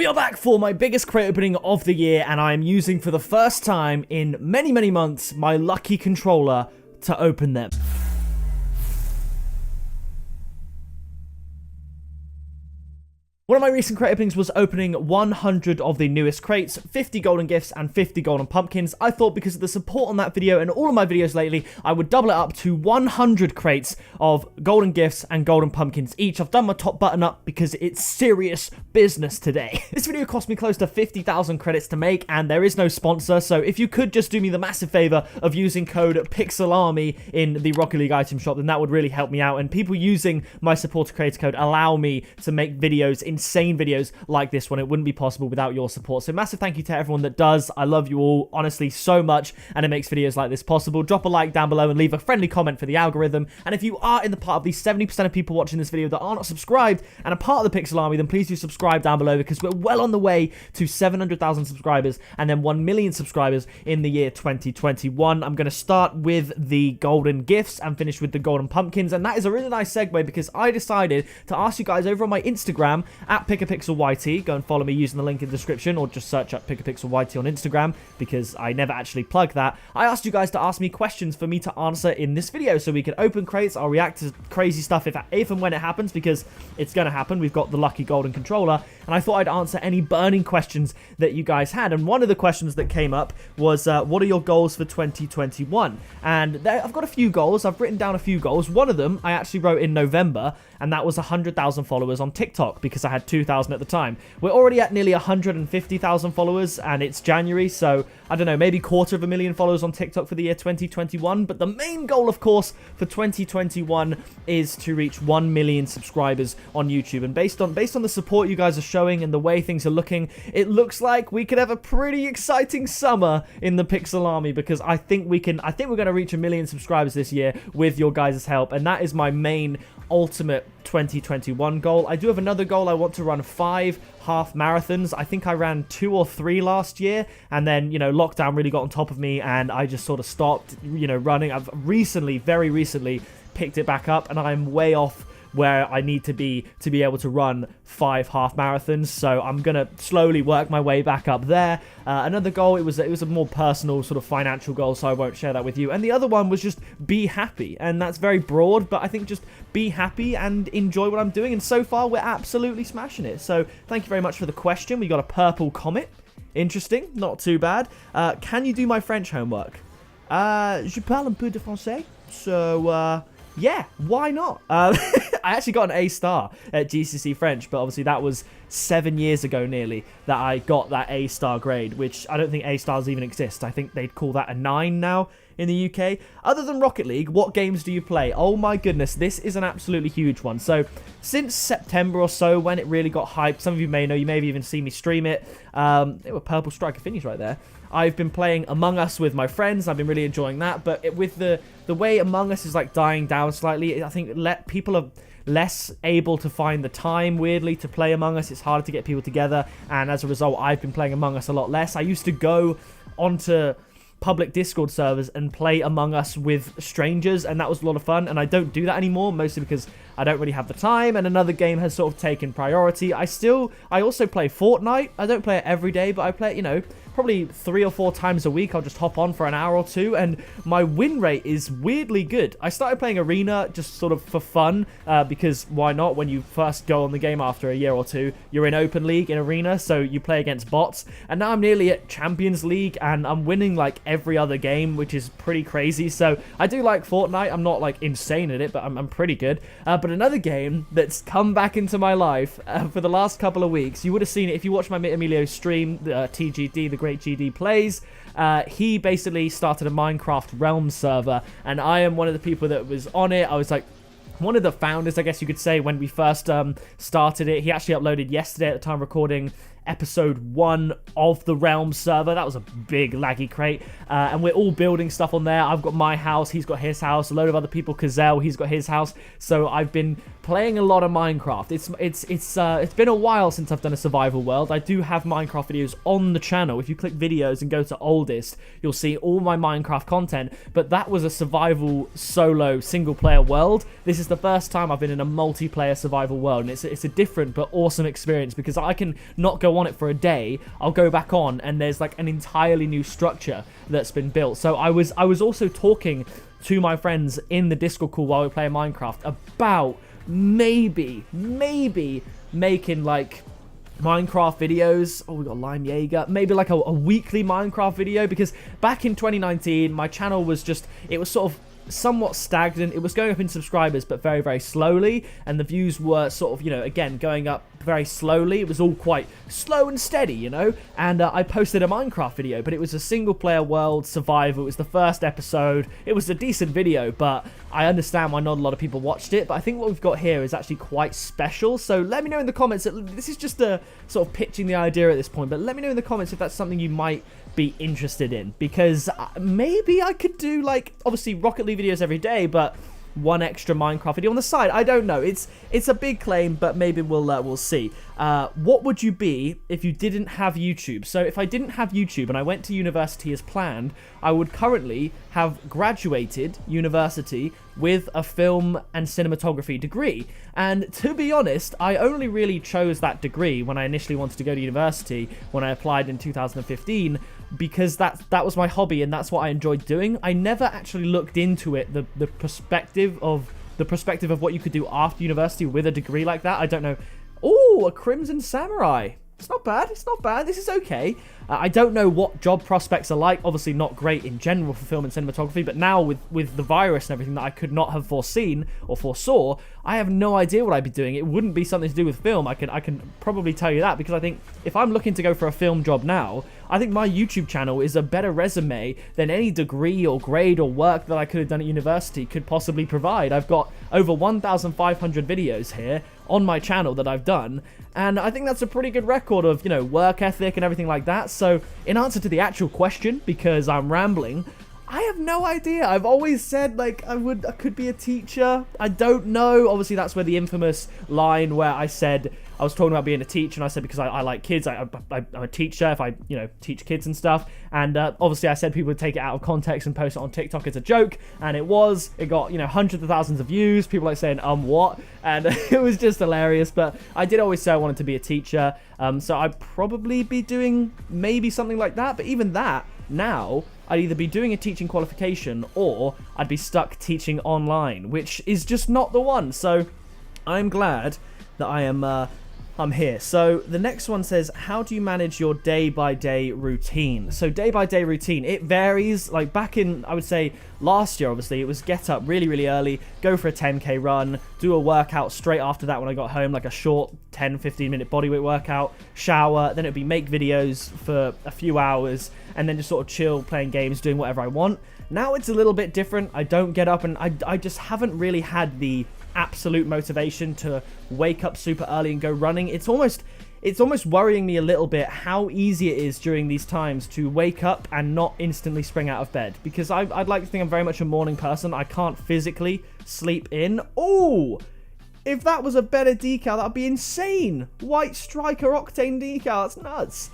We are back for my biggest crate opening of the year, and I am using for the first time in many months my lucky controller to open them. One of my recent crate openings was opening 100 of the newest crates, 50 golden gifts and 50 golden pumpkins. I thought because of the support on that video and all of my videos lately, I would double it up to 100 crates of golden gifts and golden pumpkins each. I've done my top button up because it's serious business today. This video cost me close to 50,000 credits to make, and there is no sponsor, so if you could just do me the massive favor of using code PIXELARMY in the Rocket League item shop, then that would really help me out, and people using my supporter creator code allow me to make videos, insane videos like this one. It wouldn't be possible without your support, so massive thank you to everyone that does. I love you all, honestly, so much, and it makes videos like this possible. Drop a like down below and leave a friendly comment for the algorithm, and if you are in the part of the 70% of people watching this video that are not subscribed and are part of the Pixel Army, then please do subscribe down below, because we're well on the way to 700,000 subscribers and then 1 million subscribers in the year 2021. I'm going to start with the golden gifts and finish with the golden pumpkins, and that is a really nice segue because I decided to ask you guys over on my Instagram at pickapixelyt. Go and follow me using the link in the description, or just search up pickapixelyt on Instagram because I never actually plug that. I asked you guys to ask me questions for me to answer in this video so we can open crates. I'll react to crazy stuff if and when it happens, because it's going to happen. We've got the lucky golden controller, and I thought I'd answer any burning questions that you guys had. And one of the questions that came up was, what are your goals for 2021? And I've got a few goals. I've written down a few goals. One of them I actually wrote in November, and that was 100,000 followers on TikTok, because I had 2,000 at the time. We're already at nearly 150,000 followers, and it's January, so I don't know, maybe 250,000 followers on TikTok for the year 2021. But the main goal, of course, for 2021 is to reach 1 million subscribers on YouTube. And based on the support you guys are showing and the way things are looking, it looks like we could have a pretty exciting summer in the Pixel Army, because I think we're going to reach 1 million subscribers this year with your guys' help, and that is my main ultimate 2021 goal. I do have another goal. I want to run 5 half marathons. I think I ran 2 or 3 last year, and then, you know, lockdown really got on top of me and I just sort of stopped, you know, running. I've very recently picked it back up, and I'm way off where I need to be able to run 5 half marathons, so I'm gonna slowly work my way back up there. Another goal, it was a more personal sort of financial goal, so I won't share that with you. And the other one was just be happy, and that's very broad, but I think just be happy and enjoy what I'm doing, and so far we're absolutely smashing it. So thank you very much for the question. We got a purple comet. Interesting, not too bad. Can you do my French homework? Je parle un peu de français, so yeah, why not? I actually got an A star at GCC French, but obviously that was 7 years ago nearly that I got that A star grade, which I don't think A stars even exist. I think they'd call that a 9 now in the UK. Other than Rocket League, what games do you play? Oh my goodness, this is an absolutely huge one. So since September or so, when it really got hyped, some of you may know, you may have even seen me stream it. It was Purple Striker finish right there. I've been playing Among Us with my friends. I've been really enjoying that, but with the way Among Us is like dying down slightly, I think people are less able to find the time, weirdly, to play Among Us. It's harder to get people together, and as a result, I've been playing Among Us a lot less. I used to go onto public Discord servers and play Among Us with strangers, and that was a lot of fun, and I don't do that anymore, mostly because I don't really have the time, and another game has sort of taken priority. I also play Fortnite. I don't play it every day, but I play it, you know, probably 3 or 4 times a week. I'll just hop on for an hour or 2, and my win rate is weirdly good. I started playing Arena just sort of for fun, because why not? When you first go on the game after a year or 2, you're in Open League in Arena, so you play against bots, and now I'm nearly at Champions League, and I'm winning like every other game, which is pretty crazy. So I do like Fortnite. I'm not like insane at it, but I'm pretty good. But another game that's come back into my life for the last couple of weeks, you would have seen it if you watched my Emilio stream, TGD, the Great GD Plays. He basically started a Minecraft Realm server, and I am one of the people that was on it. I was like one of the founders, I guess you could say, when we first started it. He actually uploaded yesterday at the time recording episode 1 of the Realm server. That was a big laggy crate, and we're all building stuff on there. I've got my house, he's got his house, a load of other people, Kazel, he's got his house. So I've been playing a lot of Minecraft. It's been a while since I've done a survival world. I do have Minecraft videos on the channel. If you click videos and go to oldest, you'll see all my Minecraft content, but that was a survival solo single player world. This is the the first time I've been in a multiplayer survival world, and it's a different but awesome experience because I can not go on it for a day. I'll go back on, and there's like an entirely new structure that's been built. So I was also talking to my friends in the Discord call while we were playing Minecraft about maybe making like Minecraft videos. Oh, we got Lime Jaeger. Maybe like a weekly Minecraft video, because back in 2019 my channel was just, it was sort of somewhat stagnant. It was going up in subscribers but very, very slowly, and the views were sort of, you know, again, going up very slowly. It was all quite slow and steady, you know. And I posted a Minecraft video, but it was a single player world survival. It was the first episode. It was a decent video, but I understand why not a lot of people watched it. But I think what we've got here is actually quite special. So let me know in the comments. This is just a sort of pitching the idea at this point, but let me know in the comments if that's something you might be interested in, because maybe I could do, like, obviously Rocket League videos every day, but one extra Minecraft video on the side. I don't know. It's a big claim, but maybe we'll see. What would you be if you didn't have YouTube? So if I didn't have YouTube and I went to university as planned, I would currently have graduated university with a film and cinematography degree. And to be honest, I only really chose that degree when I initially wanted to go to university, when I applied in 2015, because that was my hobby and that's what I enjoyed doing. I never actually looked into it, the perspective of what you could do after university with a degree like that. I don't know. Oh, a Crimson Samurai. It's not bad. It's not bad. This is okay. I don't know what job prospects are like. Obviously not great in general for film and cinematography, but now with the virus and everything that I could not have foreseen or foresaw, I have no idea what I'd be doing. It wouldn't be something to do with film. I can probably tell you that, because I think if I'm looking to go for a film job now, I think my YouTube channel is a better resume than any degree or grade or work that I could have done at university could possibly provide. I've got over 1,500 videos here on my channel that I've done, and I think that's a pretty good record of, you know, work ethic and everything like that. So in answer to the actual question, because I'm rambling, I have no idea. I've always said, like, I could be a teacher. I don't know. Obviously, that's where the infamous line where I said, I was talking about being a teacher, and I said because I like kids, I'm a teacher if I, you know, teach kids and stuff. And obviously I said people would take it out of context and post it on TikTok as a joke, and it got, you know, hundreds of thousands of views. People like saying, what? And it was just hilarious. But I did always say I wanted to be a teacher. So I'd probably be doing maybe something like that. But even that, now, I'd either be doing a teaching qualification or I'd be stuck teaching online, which is just not the one. So I'm glad that I'm here. So the next one says, how do you manage your day-by-day routine? So day-by-day routine, it varies. Like back in, I would say last year, obviously, it was get up really, really early, go for a 10k run, do a workout straight after that when I got home, like a short 10-15 minute bodyweight workout, shower, then it'd be make videos for a few hours, and then just sort of chill, playing games, doing whatever I want. Now it's a little bit different. I don't get up, and I just haven't really had the absolute motivation to wake up super early and go running. It's almost worrying me a little bit how easy it is during these times to wake up and not instantly spring out of bed, because I'd like to think I'm very much a morning person. I can't physically sleep in. Oh, if that was a better decal, that'd be insane. White Striker Octane decal, that's nuts.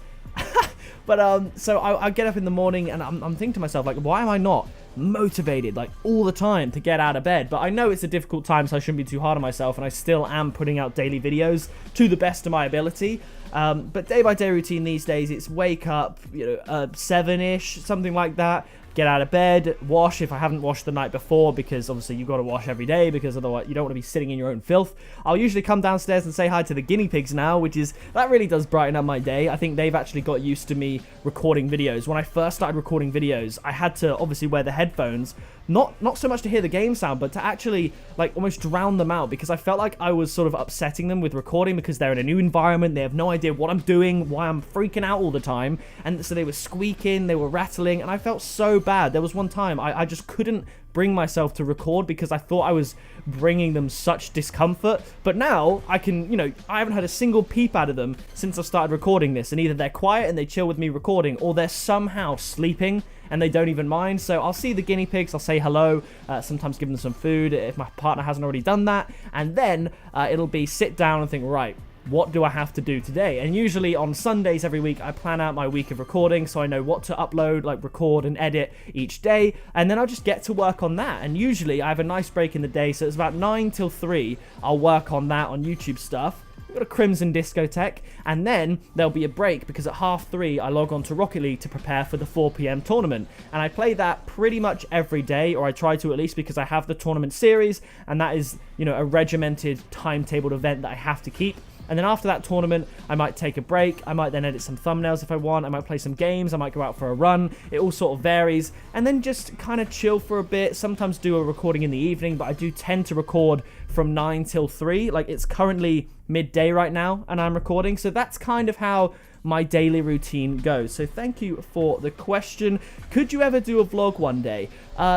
But so I get up in the morning and I'm thinking to myself, like, why am I not motivated like all the time to get out of bed? But I know it's a difficult time, so I shouldn't be too hard on myself, and I still am putting out daily videos to the best of my ability. But day by day routine these days, it's wake up, you know, 7ish, something like that. Get out of bed, wash if I haven't washed the night before, because obviously you've got to wash every day, because otherwise you don't want to be sitting in your own filth. I'll usually come downstairs and say hi to the guinea pigs now, that really does brighten up my day. I think they've actually got used to me recording videos. When I first started recording videos, I had to obviously wear the headphones, not so much to hear the game sound, but to actually like almost drown them out, because I felt like I was sort of upsetting them with recording, because they're in a new environment, they have no idea what I'm doing, why I'm freaking out all the time, and so they were squeaking, they were rattling, and I felt so bad. There was one time I just couldn't bring myself to record because I thought I was bringing them such discomfort. But now I can, you know, I haven't had a single peep out of them since I started recording this, and either they're quiet and they chill with me recording, or they're somehow sleeping and they don't even mind. So I'll see the guinea pigs, I'll say hello, sometimes give them some food if my partner hasn't already done that, and then it'll be sit down and think, right, what do I have to do today? And usually on Sundays every week, I plan out my week of recording so I know what to upload, like record and edit each day, and then I'll just get to work on that. And usually I have a nice break in the day, so it's about 9 till 3. I'll work on that on YouTube stuff. We've got a Crimson Discotheque, and then there'll be a break because at 3:30 I log on to Rocket League to prepare for the 4 p.m. tournament, and I play that pretty much every day, or I try to at least, because I have the tournament series, and that is, you know, a regimented timetabled event that I have to keep. And then after that tournament, I might take a break. I might then edit some thumbnails if I want. I might play some games. I might go out for a run. It all sort of varies. And then just kind of chill for a bit. Sometimes do a recording in the evening, but I do tend to record from 9 till 3. Like, it's currently midday right now, and I'm recording. So that's kind of how my daily routine goes. So thank you for the question. Could you ever do a vlog one day?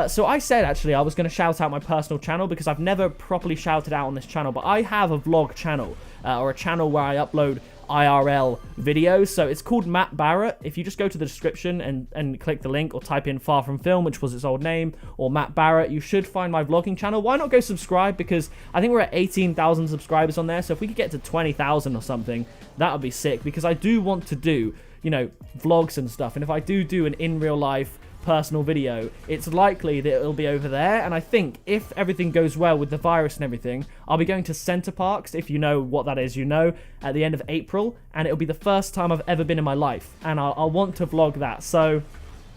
So I said, actually, I was going to shout out my personal channel because I've never properly shouted out on this channel, but I have a vlog channel, or a channel where I upload IRL videos. So it's called Matt Barrett. If you just go to the description and click the link, or type in Far From Film, which was its old name, or Matt Barrett, you should find my vlogging channel. Why not go subscribe? Because I think we're at 18,000 subscribers on there. So if we could get to 20,000 or something, that would be sick, because I do want to do, you know, vlogs and stuff. And if I do an in real life personal video, it's likely that it'll be over there. And I think if everything goes well with the virus and everything, I'll be going to Center Parks, if you know what that is, you know, at the end of April, and it'll be the first time I've ever been in my life, and I'll want to vlog that. So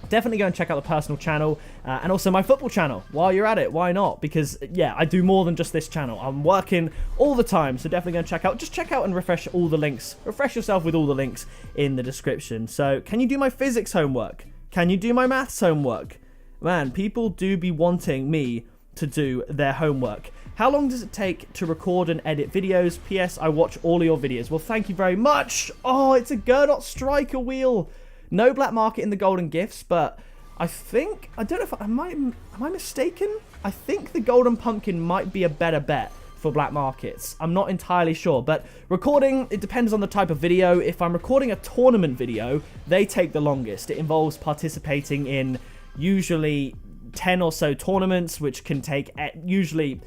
definitely go and check out the personal channel, and also my football channel while you're at it. Why not? Because yeah, I do more than just this channel. I'm working all the time, so definitely go and check out. Just check out and refresh all the links. Refresh yourself with all the links in the description. So can you do my physics homework? Can you do my maths homework? Man, people do be wanting me to do their homework. How long does it take to record and edit videos? P.S. I watch all of your videos. Well, thank you very much. Oh, it's a Gerdot striker wheel. No black market in the golden gifts, but I think, I don't know if, am I mistaken? I think the golden pumpkin might be a better bet for black markets. I'm not entirely sure, but recording, it depends on the type of video. If I'm recording a tournament video, they take the longest. It involves participating in usually 10 or so tournaments, which can take usually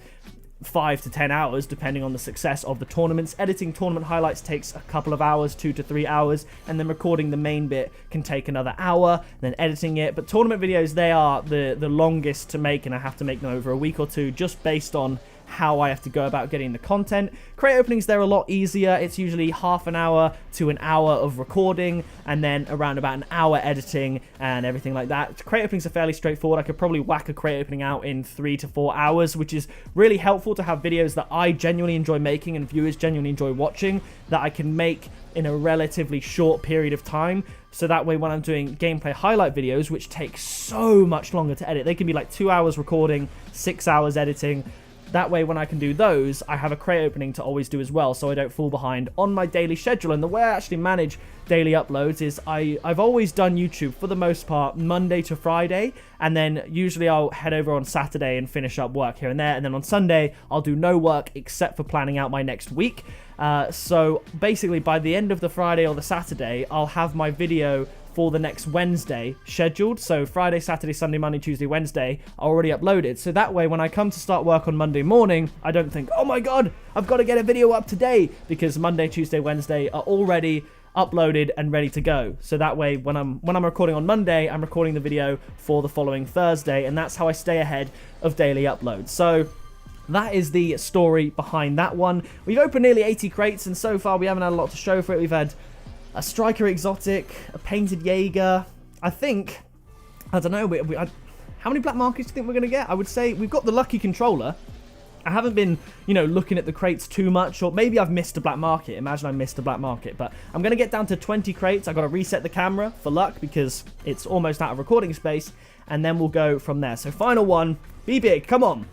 5 to 10 hours depending on the success of the tournaments. Editing tournament highlights takes a couple of hours, 2 to 3 hours, and then recording the main bit can take another hour, then editing it. But tournament videos, they are the longest to make, and I have to make them over a week or two just based on how I have to go about getting the content. Crate openings, they're a lot easier. It's usually half an hour to an hour of recording, and then around about an hour editing and everything like that. Crate openings are fairly straightforward. I could probably whack a crate opening out in 3 to 4 hours, which is really helpful to have videos that I genuinely enjoy making and viewers genuinely enjoy watching, that I can make in a relatively short period of time. So that way, when I'm doing gameplay highlight videos, which take so much longer to edit, they can be like 2 hours recording, 6 hours editing. That way, when I can do those, I have a crate opening to always do as well, so I don't fall behind on my daily schedule. And the way I actually manage daily uploads is I've always done YouTube, for the most part, Monday to Friday, and then usually I'll head over on Saturday and finish up work here and there, and then on Sunday, I'll do no work except for planning out my next week. So basically, by the end of the Friday or the Saturday, I'll have my video for the next Wednesday scheduled. So Friday, Saturday, Sunday, Monday, Tuesday, Wednesday are already uploaded. So that way, when I come to start work on Monday morning, I don't think, oh my god, I've got to get a video up today, because Monday, Tuesday, Wednesday are already uploaded and ready to go. So that way, when I'm recording on Monday, I'm recording the video for the following Thursday, and that's how I stay ahead of daily uploads. So that is the story behind that one. We've opened nearly 80 crates, and so far we haven't had a lot to show for it. We've had a striker exotic, a painted Jaeger. I think, I don't know, how many black markets do you think we're going to get? I would say we've got the lucky controller. I haven't been, you know, looking at the crates too much, or maybe I've missed a black market. Imagine I missed a black market, but I'm going to get down to 20 crates. I've got to reset the camera for luck because it's almost out of recording space, and then we'll go from there. So final one, be big, come on.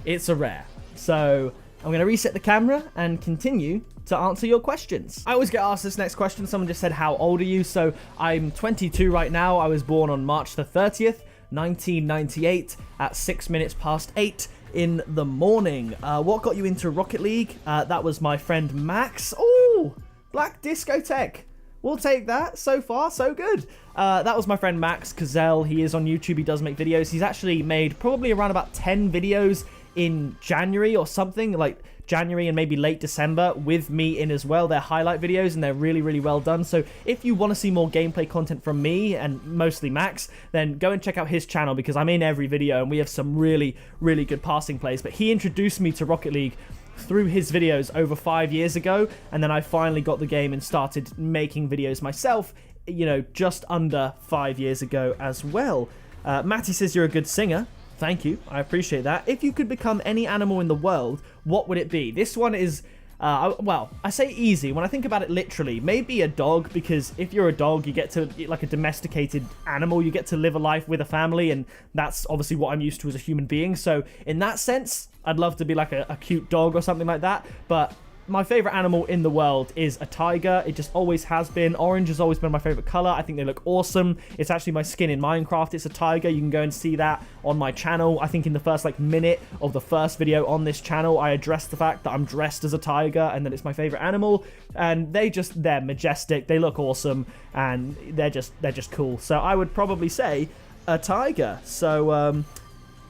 It's a rare. So I'm going to reset the camera and continue to answer your questions. I always get asked this next question. Someone just said, how old are you? So I'm 22 right now. I was born on March the 30th, 1998 at 6 minutes past 8 in the morning. What got you into Rocket League? That was my friend Max. Oh, Black Discotheque. We'll take that. So far, so good. That was my friend Max Cazell. He is on YouTube. He does make videos. He's actually made probably around about 10 videos in January or something, like January and maybe late December with me in as well. They're highlight videos and they're really, really well done. So if you want to see more gameplay content from me and mostly Max, then go and check out his channel because I'm in every video and we have some really, really good passing plays. But he introduced me to Rocket League through his videos over 5 years ago, and then I finally got the game and started making videos myself, you know, just under 5 years ago as well. Matty says you're a good singer. Thank you, I appreciate that. If you could become any animal in the world, what would it be? This one is, well, I say easy. When I think about it literally, maybe a dog, because if you're a dog, you get to, like a domesticated animal, you get to live a life with a family, and that's obviously what I'm used to as a human being. So in that sense, I'd love to be like a cute dog or something like that, but my favorite animal in the world is a tiger. It just always has been. Orange has always been my favorite color. I think they look awesome. It's actually my skin in Minecraft. It's a tiger. You can go and see that on my channel. I think in the first minute of the first video on this channel, I addressed the fact that I'm dressed as a tiger and that it's my favorite animal. And they're majestic. They look awesome and they're just cool. So I would probably say a tiger. So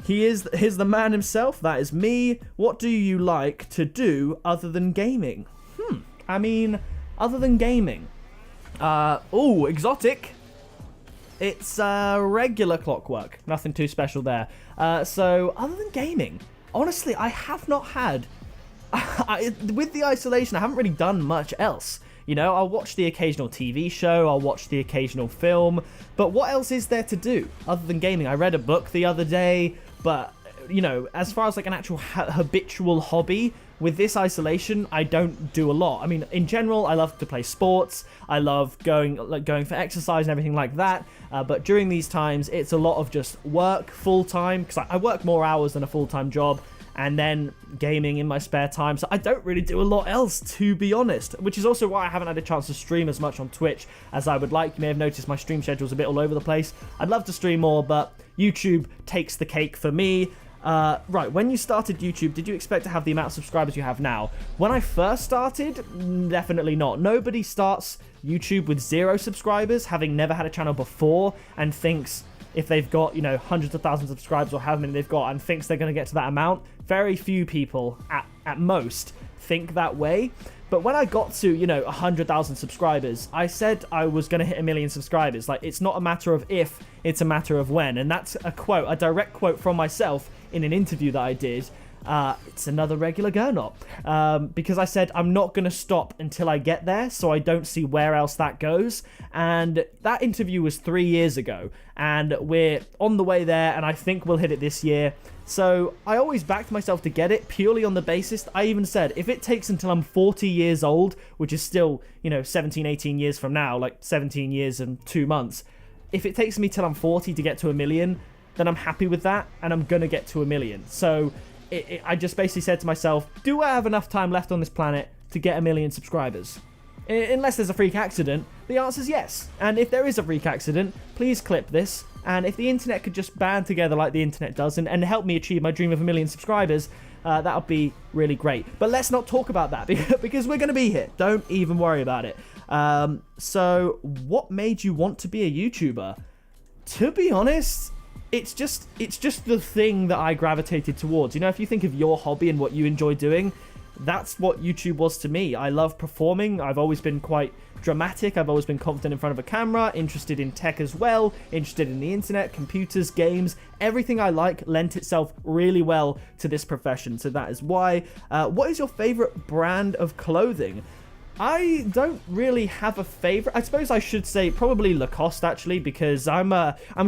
here's the man himself. That is me. What do you like to do other than gaming? I mean, other than gaming. Oh, exotic. It's regular Clockwork. Nothing too special there. So, other than gaming, honestly, I have not had... with the isolation, I haven't really done much else. You know, I'll watch the occasional TV show, I'll watch the occasional film, but what else is there to do other than gaming? I read a book the other day, but, you know, as far as like an actual habitual hobby, with this isolation, I don't do a lot. I mean, in general, I love to play sports, I love going for exercise and everything like that, but during these times, it's a lot of just work full-time, because I work more hours than a full-time job, and then gaming in my spare time, so I don't really do a lot else, to be honest, which is also why I haven't had a chance to stream as much on Twitch as I would like. You may have noticed my stream schedule's a bit all over the place. I'd love to stream more, but YouTube takes the cake for me. Right, when you started YouTube, did you expect to have the amount of subscribers you have now? When I first started, definitely not. Nobody starts YouTube with 0 subscribers, having never had a channel before, and thinks if they've got, you know, hundreds of thousands of subscribers or however many they've got and thinks they're going to get to that amount. Very few people, at most, think that way. But when I got to, you know, 100,000 subscribers, I said I was going to hit 1 million subscribers. Like, it's not a matter of if, it's a matter of when. And that's a quote, a direct quote from myself in an interview that I did. It's another regular Gurnop. Because I said I'm not going to stop until I get there, so I don't see where else that goes. And that interview was 3 years ago, and we're on the way there, and I think we'll hit it this year. So I always backed myself to get it purely on the basis, I even said, if it takes until I'm 40 years old, which is still, you know, 17, 18 years from now, like 17 years and 2 months, if it takes me till I'm 40 to get to 1 million, then I'm happy with that, and I'm going to get to 1 million. So I just basically said to myself, do I have enough time left on this planet to get 1 million subscribers? Unless there's a freak accident, the answer's yes. And if there is a freak accident, please clip this. And if the internet could just band together like the internet does and help me achieve my dream of 1 million subscribers, that would be really great. But let's not talk about that because we're going to be here. Don't even worry about it. So what made you want to be a YouTuber? To be honest, it's just the thing that I gravitated towards. You know, if you think of your hobby and what you enjoy doing, that's what YouTube was to me. I love performing. I've always been quite dramatic. I've always been confident in front of a camera, interested in tech as well, interested in the internet, computers, games. Everything I like lent itself really well to this profession. So that is why. What is your favorite brand of clothing? I don't really have a favorite. I suppose I should say probably Lacoste, actually, because I'm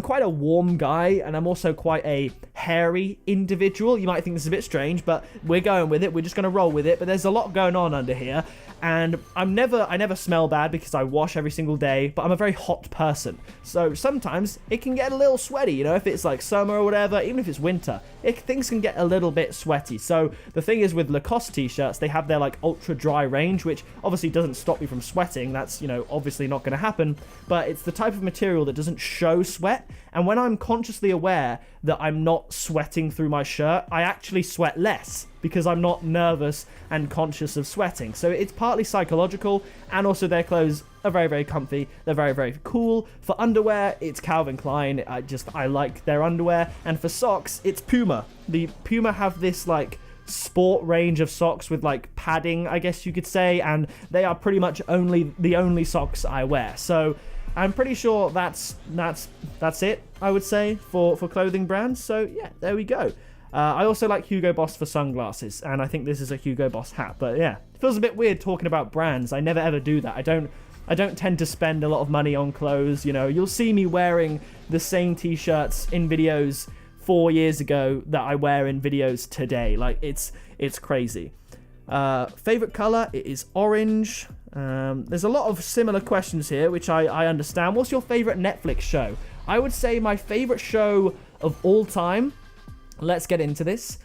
quite a warm guy, and I'm also quite a hairy individual. You might think this is a bit strange, but we're going with it. We're just going to roll with it. But there's a lot going on under here, and I never smell bad because I wash every single day, but I'm a very hot person. So sometimes it can get a little sweaty, you know, if it's like summer or whatever, even if it's winter, things can get a little bit sweaty. So the thing is with Lacoste t-shirts, they have their like ultra dry range, which obviously doesn't stop me from sweating. That's, you know, obviously not going to happen, but it's the type of material that doesn't show sweat. And when I'm consciously aware that I'm not sweating through my shirt, I actually sweat less because I'm not nervous and conscious of sweating. So it's partly psychological, and also their clothes are very, very comfy. They're very, very cool. For underwear, it's Calvin Klein. I like their underwear. And for socks, it's Puma. The Puma have this like sport range of socks with like padding, I guess you could say, and they are pretty much the only socks I wear. So I'm pretty sure that's it, I would say, for clothing brands. So yeah, there we go. I also like Hugo Boss for sunglasses, and I think this is a Hugo Boss hat. But yeah, it feels a bit weird talking about brands. I never ever do that. I don't tend to spend a lot of money on clothes. You know, you'll see me wearing the same t-shirts in videos 4 years ago that I wear in videos today. Like, it's crazy. Favorite color? It is orange. There's a lot of similar questions here, which I understand. What's your favorite Netflix show? I would say my favorite show of all time, let's get into this,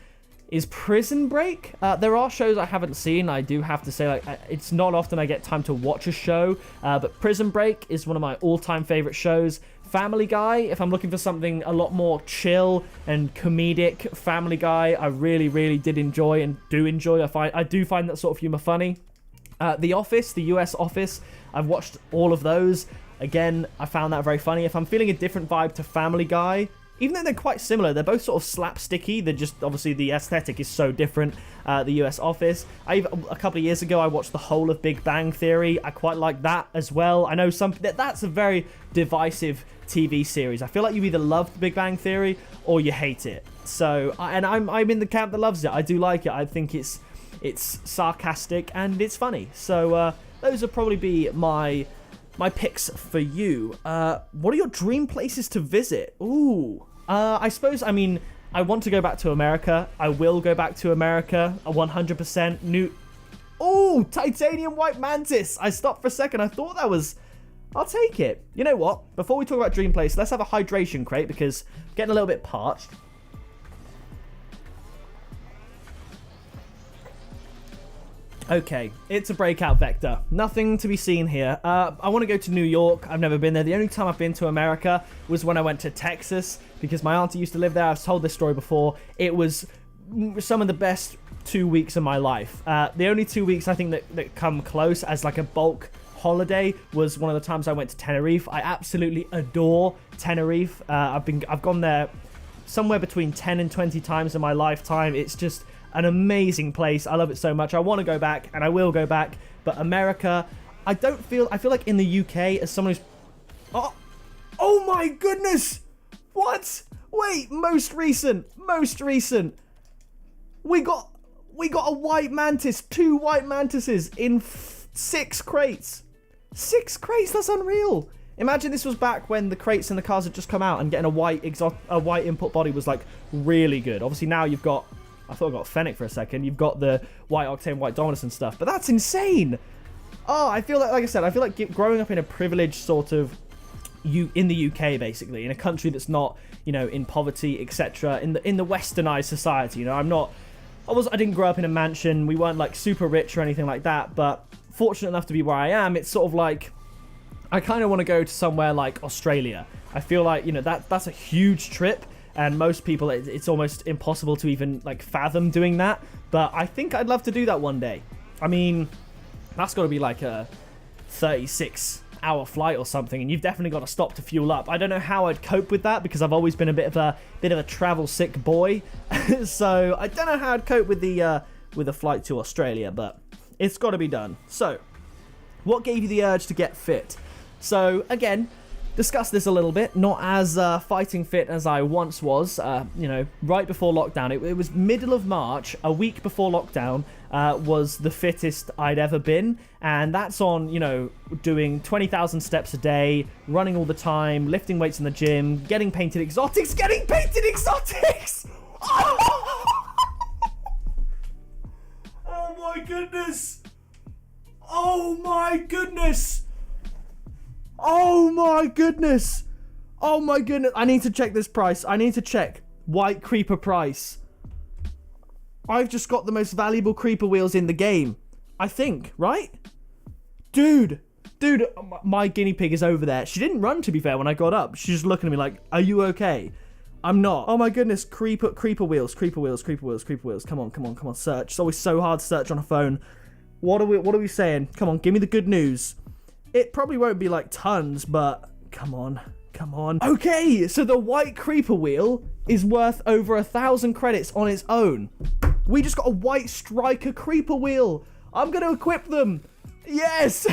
is Prison Break. There are shows I haven't seen. I do have to say, like, it's not often I get time to watch a show, but Prison Break is one of my all-time favorite shows. Family Guy, if I'm looking for something a lot more chill and comedic, Family Guy, I really, really did enjoy and do enjoy. I do find that sort of humor funny. The Office, the US Office, I've watched all of those. Again, I found that very funny. If I'm feeling a different vibe to Family Guy, even though they're quite similar, they're both sort of slapsticky. They're just, obviously, the aesthetic is so different. The US Office. A couple of years ago, I watched the whole of Big Bang Theory. I quite like that as well. I know that's a very divisive TV series. I feel like you either love the Big Bang Theory or you hate it. So, and I'm in the camp that loves it. I do like it. I think it's sarcastic and it's funny. So those would probably be my picks for you. What are your dream places to visit? Ooh. I suppose, I mean, I want to go back to America. I will go back to America. 100%. Ooh, titanium white mantis. I stopped for a second. I thought that was... I'll take it. You know what? Before we talk about dream place, let's have a hydration crate because I'm getting a little bit parched. Okay, it's a breakout vector. Nothing to be seen here. I want to go to New York. I've never been there. The only time I've been to America was when I went to Texas because my auntie used to live there. I've told this story before. It was some of the best 2 weeks of my life. The only 2 weeks I think that come close as like a bulk holiday was one of the times I went to Tenerife. I absolutely adore Tenerife. I've gone there somewhere between 10 and 20 times in my lifetime. It's just an amazing place. I love it so much. I want to go back and I will go back. But America, I feel like in the UK, as someone who's... Oh my goodness! What? Wait, most recent. We got a white mantis, 2 white mantises in 6 crates. 6 crates, that's unreal. Imagine this was back when the crates and the cars had just come out and getting a white input body was like really good. Obviously now you've got... I thought I got Fennec for a second. You've got the White Octane, White Dominus and stuff. But that's insane. Oh, I feel like I said, I feel like growing up in a privileged sort of... in the UK, basically. In a country that's not, you know, in poverty, etc. In the westernized society, you know. I didn't grow up in a mansion. We weren't, like, super rich or anything like that. But fortunate enough to be where I am, it's sort of like... I kind of want to go to somewhere like Australia. I feel like, you know, that's a huge trip. And most people, it's almost impossible to even, like, fathom doing that. But I think I'd love to do that one day. I mean, that's got to be like a 36-hour flight or something. And you've definitely got to stop to fuel up. I don't know how I'd cope with that because I've always been a bit of a travel-sick boy. So I don't know how I'd cope with the flight to Australia. But it's got to be done. So, what gave you the urge to get fit? So, again... discuss this a little bit, not as fighting fit as I once was, you know, right before lockdown. It was middle of March, a week before lockdown, was the fittest I'd ever been. And that's on, you know, doing 20,000 steps a day, running all the time, lifting weights in the gym, getting painted exotics! Oh my goodness! Oh my goodness! Oh my goodness! Oh my goodness! I need to check this price. I need to check White Creeper price. I've just got the most valuable creeper wheels in the game. I think, right? Dude, my guinea pig is over there. She didn't run, to be fair, when I got up. She's just looking at me like, are you okay? I'm not. Oh my goodness, creeper wheels. Come on, search. It's always so hard to search on a phone. What are we saying? Come on, give me the good news. It probably won't be like tons, but come on. Okay, so the white creeper wheel is worth over 1,000 credits on its own. We just got a white striker creeper wheel. I'm going to equip them. Yes.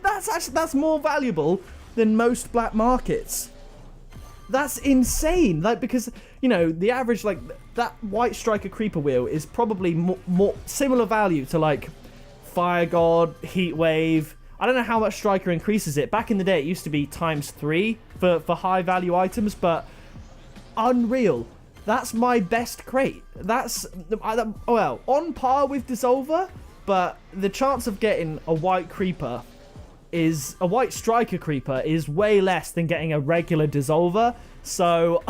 That's more valuable than most black markets. That's insane. Like, because, you know, the average, like, that white striker creeper wheel is probably more similar value to, like, Fire God, Heat Wave. I don't know how much striker increases it. Back in the day, it used to be ×3 for high value items, but unreal. That's my best crate. That's, well, on par with Dissolver, but the chance of getting a white creeper is, a white striker creeper is way less than getting a regular Dissolver. So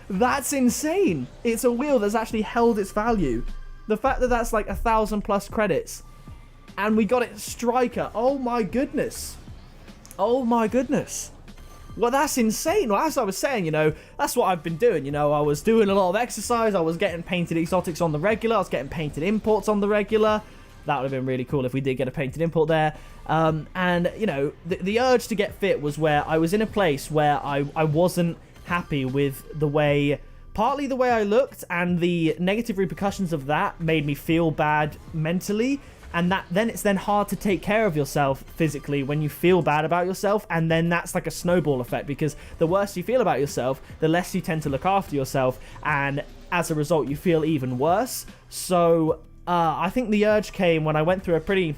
that's insane. It's a wheel that's actually held its value. The fact that that's like 1,000+ credits and we got it striker. Oh my goodness. Oh my goodness. Well, that's insane. Well, as I was saying, you know, that's what I've been doing. You know, I was doing a lot of exercise. I was getting painted exotics on the regular. I was getting painted imports on the regular. That would have been really cool if we did get a painted import there. And, you know, the urge to get fit was where I was in a place where I wasn't happy with the way, partly the way I looked, and the negative repercussions of that made me feel bad mentally. And it's then hard to take care of yourself physically when you feel bad about yourself, and then that's like a snowball effect, because the worse you feel about yourself, the less you tend to look after yourself, and as a result you feel even worse. So I think the urge came when I went through a pretty,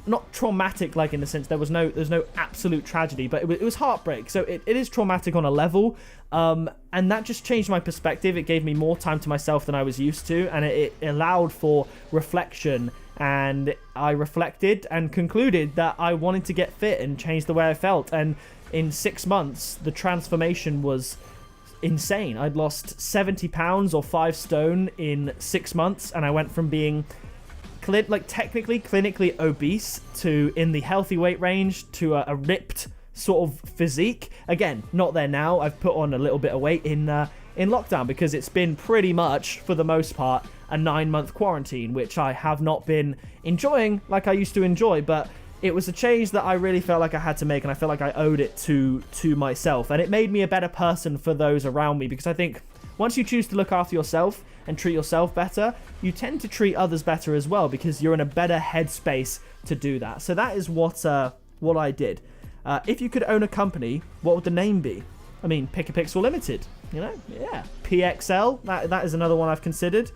not traumatic, like in the sense there's no absolute tragedy, but it was heartbreak, so it is traumatic on a level, and that just changed my perspective. It gave me more time to myself than I was used to, and it allowed for reflection. And I reflected and concluded that I wanted to get fit and change the way I felt. And in 6 months, the transformation was insane. I'd lost 70 pounds or 5 stone in 6 months. And I went from being technically clinically obese to in the healthy weight range to a ripped sort of physique. Again, not there now. I've put on a little bit of weight in lockdown, because it's been pretty much, for the most part, a 9-month quarantine, which I have not been enjoying like I used to enjoy, but it was a change that I really felt like I had to make, and I felt like I owed it to myself, and it made me a better person for those around me, because I think once you choose to look after yourself and treat yourself better, you tend to treat others better as well, because you're in a better headspace to do that. So that is what I did. If you could own a company, what would the name be? I mean, pickapixel Limited, you know? Yeah. PXL, that is another one I've considered.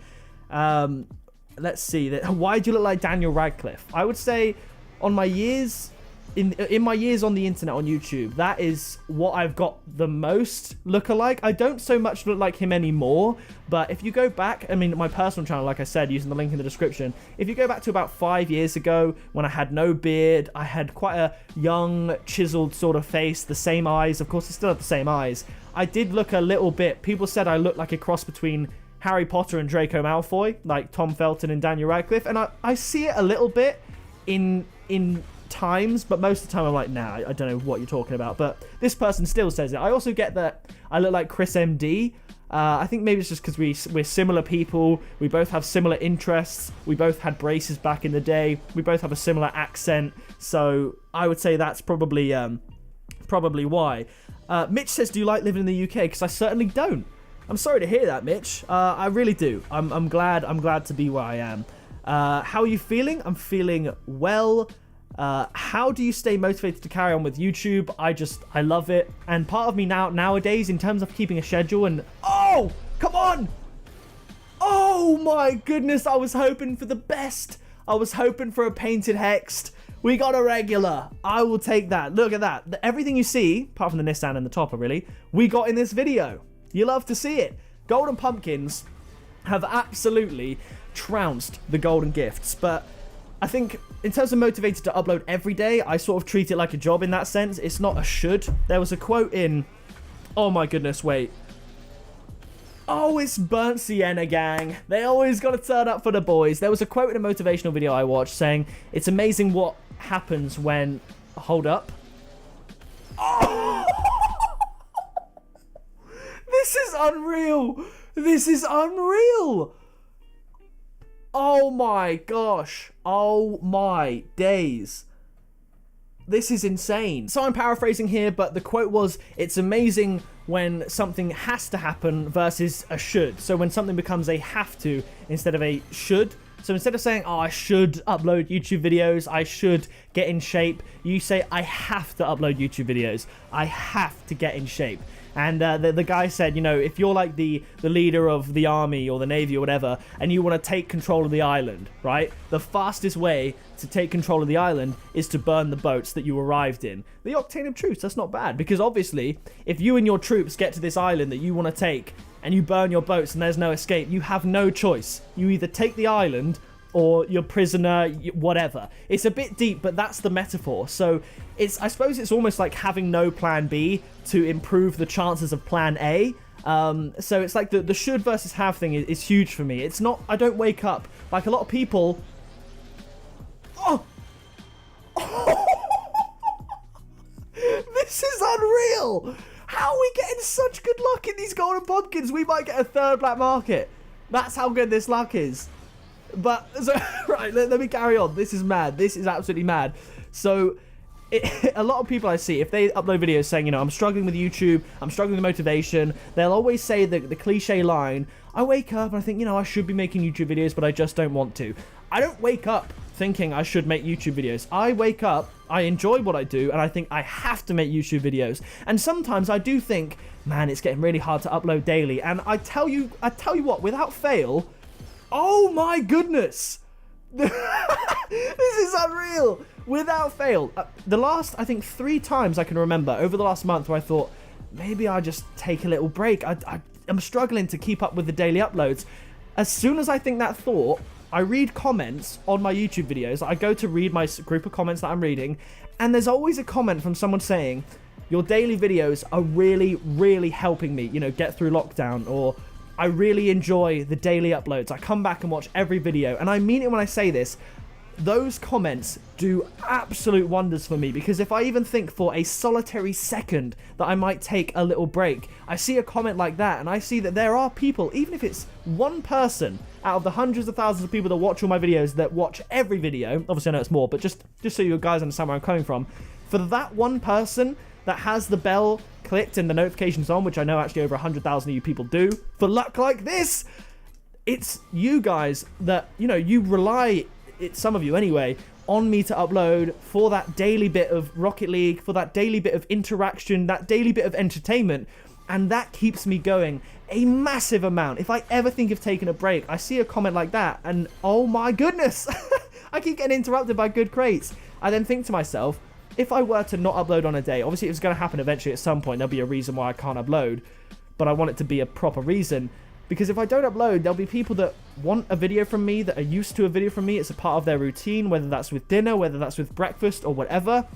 Let's see. Why do you look like Daniel Radcliffe? I would say on my years, in my years on the internet, on YouTube, that is what I've got the most look-alike. I don't so much look like him anymore, but if you go back, I mean, my personal channel, like I said, using the link in the description, if you go back to about 5 years ago, when I had no beard, I had quite a young, chiseled sort of face, the same eyes. Of course, I still have the same eyes. I did look a little bit, people said I looked like a cross between Harry Potter and Draco Malfoy, like Tom Felton and Daniel Radcliffe, and I see it a little bit in times, but most of the time I'm like, nah, I don't know what you're talking about, but this person still says it. I also get that I look like Chris MD. I think maybe it's just because we're similar people, we both have similar interests, we both had braces back in the day, we both have a similar accent, so I would say that's probably why. Mitch says, do you like living in the UK? Because I certainly don't. I'm sorry to hear that, Mitch. I really do. I'm glad to be where I am. How are you feeling? I'm feeling well. How do you stay motivated to carry on with YouTube? I love it. And part of me nowadays, in terms of keeping a schedule and... Oh! Come on! Oh my goodness, I was hoping for the best. I was hoping for a painted hexed. We got a regular. I will take that. Look at that. Everything you see, apart from the Nissan and the topper, really, we got in this video. You love to see it. Golden Pumpkins have absolutely trounced the golden gifts, but I think in terms of motivated to upload every day, I sort of treat it like a job in that sense. It's not a should. There was a quote in... Oh my goodness, wait. Oh, it's Burnt Sienna Gang. They always got to turn up for the boys. There was a quote in a motivational video I watched saying, it's amazing what happens when... Hold up. Oh! This is unreal. This is unreal. Oh my gosh. Oh my days. This is insane. So I'm paraphrasing here, but the quote was, it's amazing when something has to happen versus a should. So when something becomes a have to instead of a should. So instead of saying, oh, I should upload YouTube videos, I should get in shape, you say, I have to upload YouTube videos. I have to get in shape. And the guy said, you know, if you're like the leader of the army or the navy or whatever, and you want to take control of the island, right? The fastest way to take control of the island is to burn the boats that you arrived in. The Octane of Truce, that's not bad. Because obviously, if you and your troops get to this island that you want to take, and you burn your boats and there's no escape, you have no choice. You either take the island or you're prisoner, whatever. It's a bit deep, but that's the metaphor. So I suppose it's almost like having no plan B to improve the chances of plan A. So it's like the should versus have thing is huge for me. It's not, I don't wake up like a lot of people. Oh! This is unreal! How are we getting such good luck in these golden pumpkins? We might get a third black market. That's how good this luck is. But, so, right, let me carry on. This is mad. This is absolutely mad. So, a lot of people I see, if they upload videos saying, you know, I'm struggling with YouTube, I'm struggling with motivation, they'll always say the cliche line, I wake up and I think, you know, I should be making YouTube videos, but I just don't want to. I don't wake up thinking I should make YouTube videos. I wake up, I enjoy what I do, and I think I have to make YouTube videos. And sometimes I do think, man, it's getting really hard to upload daily. And I tell you what, without fail, oh my goodness, this is unreal. Without fail, the last, I think, 3 times I can remember over the last month where I thought, maybe I just take a little break. I'm struggling to keep up with the daily uploads. As soon as I think that thought, I read comments on my YouTube videos. I go to read my group of comments that I'm reading, and there's always a comment from someone saying, your daily videos are really, really helping me, you know, get through lockdown, or I really enjoy the daily uploads. I come back and watch every video, and I mean it when I say this. Those comments do absolute wonders for me, because if I even think for a solitary second that I might take a little break, I see a comment like that and I see that there are people, even if it's one person out of the hundreds of thousands of people that watch all my videos, that watch every video, obviously I know it's more, but just so you guys understand where I'm coming from, for that one person that has the bell clicked and the notifications on, which I know actually over 100,000 of you people do, for luck like this, it's you guys that, you know, you rely, some of you anyway, on me to upload for that daily bit of Rocket League, for that daily bit of interaction, that daily bit of entertainment, and that keeps me going a massive amount. If I ever think of taking a break, I see a comment like that, and oh my goodness, I keep getting interrupted by good crates. I then think to myself, if I were to not upload on a day, obviously it's going to happen eventually at some point, there'll be a reason why I can't upload, but I want it to be a proper reason. Because if I don't upload, there'll be people that want a video from me, that are used to a video from me. It's a part of their routine, whether that's with dinner, whether that's with breakfast or whatever.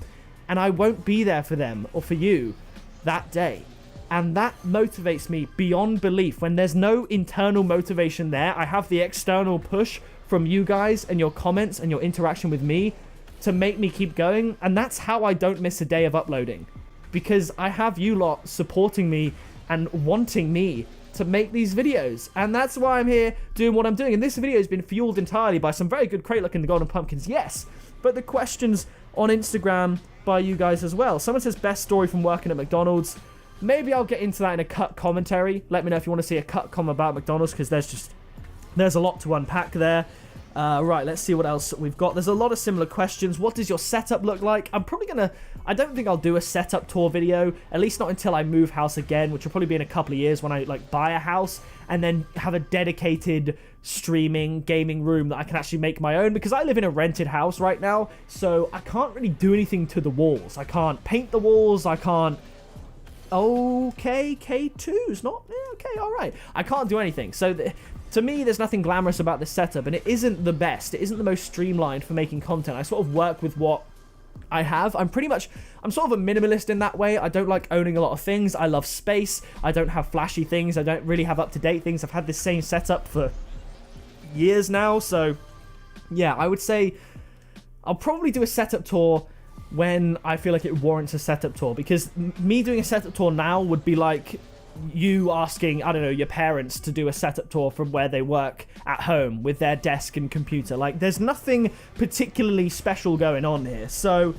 And I won't be there for them or for you that day. And that motivates me beyond belief. When there's no internal motivation there, I have the external push from you guys and your comments and your interaction with me to make me keep going. And that's how I don't miss a day of uploading. Because I have you lot supporting me and wanting me to make these videos, and that's why I'm here doing what I'm doing. And this video has been fueled entirely by some very good crate luck in the golden pumpkins, yes, but the questions on Instagram by you guys as well. Someone says best story from working at McDonald's. Maybe I'll get into that in a cut commentary. Let me know if you want to see a cut com about McDonald's, because there's a lot to unpack there. Right, let's see what else we've got. There's a lot of similar questions. What does your setup look like? I don't think I'll do a setup tour video, at least not until I move house again, which will probably be in a couple of years when I buy a house and then have a dedicated streaming gaming room that I can actually make my own, because I live in a rented house right now, so I can't really do anything to the walls. I can't paint the walls, I can't... Okay, K2's not... Okay, alright. I can't do anything, so... To me, there's nothing glamorous about this setup, and it isn't the best. It isn't the most streamlined for making content. I sort of work with what I have. I'm sort of a minimalist in that way. I don't like owning a lot of things. I love space. I don't have flashy things. I don't really have up-to-date things. I've had this same setup for years now, so yeah, I would say I'll probably do a setup tour when I feel like it warrants a setup tour, because me doing a setup tour now would be like you asking, I don't know, your parents to do a setup tour from where they work at home with their desk and computer. Like, there's nothing particularly special going on here. So,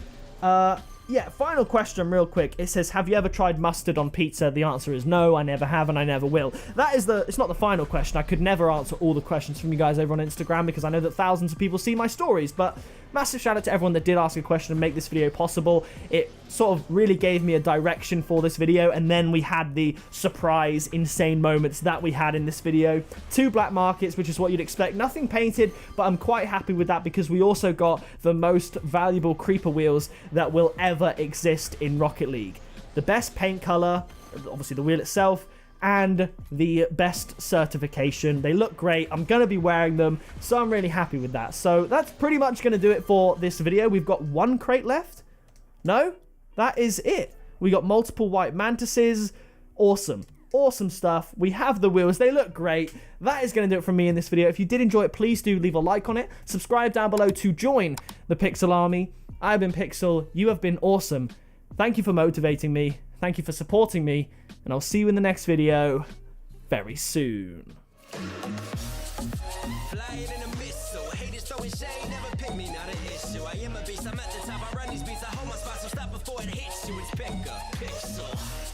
yeah, final question real quick. It says, have you ever tried mustard on pizza? The answer is no, I never have and I never will. That is it's not the final question. I could never answer all the questions from you guys over on Instagram because I know that thousands of people see my stories, but massive shout out to everyone that did ask a question and make this video possible. It sort of really gave me a direction for this video, and then we had the surprise, insane moments that we had in this video. 2 black markets, which is what you'd expect. Nothing painted, but I'm quite happy with that because we also got the most valuable creeper wheels that will ever exist in Rocket League. The best paint color, obviously the wheel itself, and the best certification. They look great. I'm going to be wearing them, so I'm really happy with that. So that's pretty much going to do it for this video. We've got 1 crate left. No, that is it. We got multiple white mantises. Awesome. Awesome stuff. We have the wheels. They look great. That is going to do it from me in this video. If you did enjoy it, please do leave a like on it. Subscribe down below to join the Pixel Army. I've been Pixel. You have been awesome. Thank you for motivating me. Thank you for supporting me. And I'll see you in the next video very soon. Flying in a missile, haters throwing shade, never pick me, not an issue. I am a beast, I'm at the top, I run these beats, I hold my spot, so stop before it hits you. It's pick up, pixel.